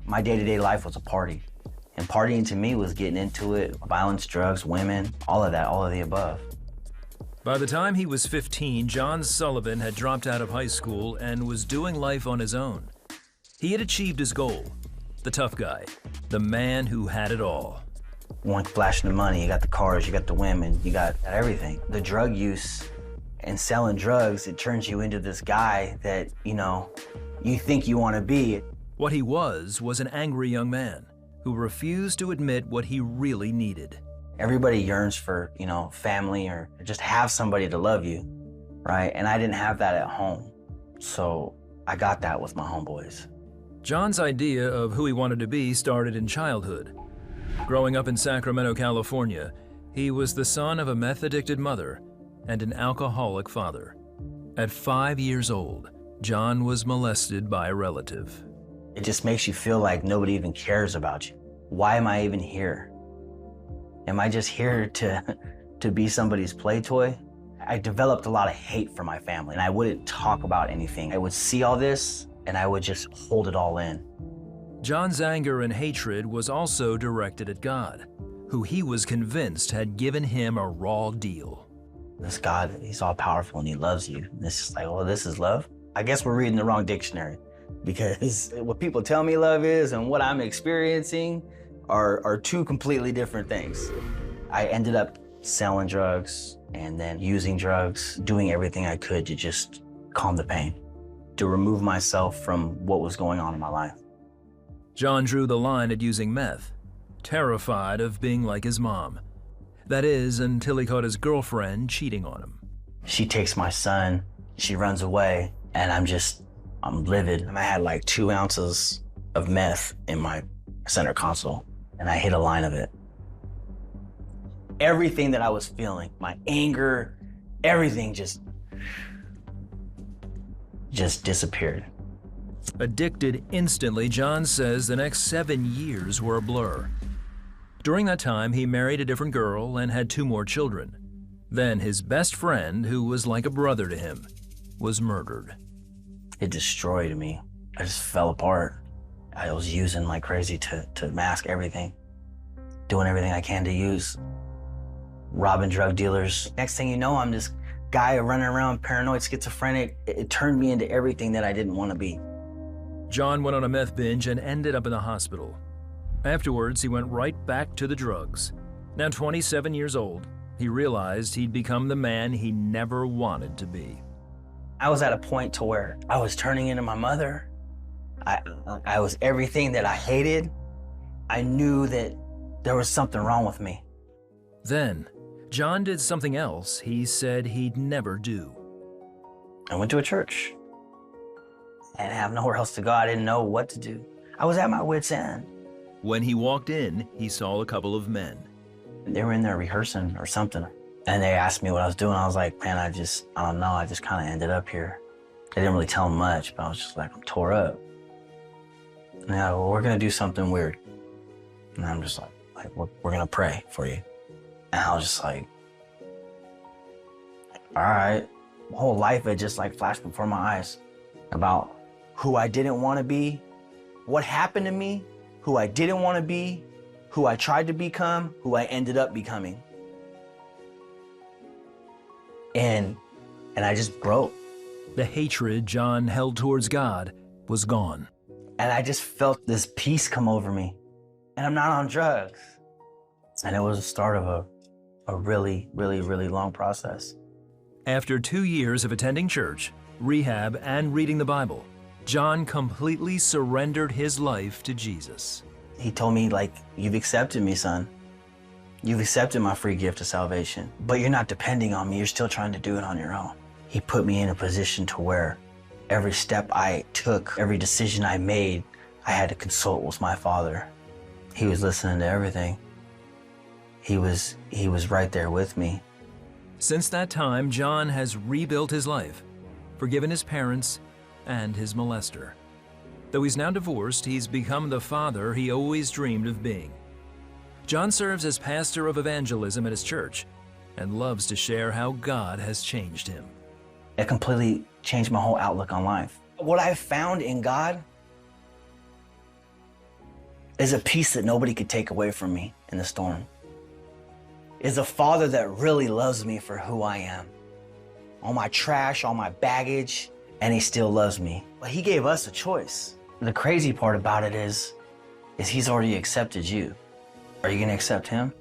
My day-to-day life was a party. And partying to me was getting into it, violence, drugs, women, all of that, all of the above. By the time he was 15, John Sullivan had dropped out of high school and was doing life on his own. He had achieved his goal, the tough guy, the man who had it all. One flashing the money, you got the cars, you got the women, you got everything. The drug use and selling drugs, it turns you into this guy that, you think you want to be. What he was an angry young man who refused to admit what he really needed. Everybody yearns for, family or just have somebody to love you, right? And I didn't have that at home. So I got that with my homeboys. John's idea of who he wanted to be started in childhood. Growing up in Sacramento, California, he was the son of a meth-addicted mother and an alcoholic father. At 5 years old, John was molested by a relative. It just makes you feel like nobody even cares about you. Why am I even here? Am I just here to be somebody's play toy? I developed a lot of hate for my family, and I wouldn't talk about anything. I would see all this, and I would just hold it all in. John's anger and hatred was also directed at God, who he was convinced had given him a raw deal. This God, he's all powerful and he loves you. And it's just like, oh, this is love? I guess we're reading the wrong dictionary, because what people tell me love is and what I'm experiencing are two completely different things. I ended up selling drugs and then using drugs, doing everything I could to just calm the pain, to remove myself from what was going on in my life. John drew the line at using meth, terrified of being like his mom. That is, until he caught his girlfriend cheating on him. She takes my son, she runs away, and I'm livid. And I had like 2 ounces of meth in my center console, and I hit a line of it. Everything that I was feeling, my anger, everything just disappeared. Addicted instantly, John says the next 7 years were a blur. During that time, he married a different girl and had 2 more children. Then his best friend, who was like a brother to him, was murdered. It destroyed me. I just fell apart. I was using like crazy to mask everything, doing everything I can to use, robbing drug dealers. Next thing you know, I'm this guy running around paranoid, schizophrenic. It turned me into everything that I didn't want to be. John went on a meth binge and ended up in the hospital. Afterwards, he went right back to the drugs. Now 27 years old, he realized he'd become the man he never wanted to be. I was at a point to where I was turning into my mother. I was everything that I hated. I knew that there was something wrong with me. Then, John did something else he said he'd never do. I went to a church. I didn't have nowhere else to go. I didn't know what to do. I was at my wit's end. When he walked in, he saw a couple of men. They were in there rehearsing or something. And they asked me what I was doing. I was like, man, I don't know. I just kind of ended up here. I didn't really tell them much, but I was just like, I'm tore up. And they're like, well, we're going to do something weird. And I'm just like we're going to pray for you. And I was just like, all right. My whole life had just like flashed before my eyes about who I didn't want to be, what happened to me, who I didn't want to be, who I tried to become, who I ended up becoming. And I just broke. The hatred John held towards God was gone. And I just felt this peace come over me. And I'm not on drugs. And it was the start of a really, really, really long process. After 2 years of attending church, rehab, and reading the Bible, John completely surrendered his life to Jesus. He told me, like, you've accepted me, son. You've accepted my free gift of salvation, but you're not depending on me. You're still trying to do it on your own. He put me in a position to where every step I took, every decision I made, I had to consult with my Father. He was listening to everything. He was right there with me. Since that time, John has rebuilt his life, forgiven his parents and his molester. Though he's now divorced, he's become the father he always dreamed of being. John serves as pastor of evangelism at his church and loves to share how God has changed him. It completely changed my whole outlook on life. What I found in God is a peace that nobody could take away from me in the storm. Is a Father that really loves me for who I am. All my trash, all my baggage, and he still loves me. But he gave us a choice. The crazy part about it is he's already accepted you. Are you gonna accept him?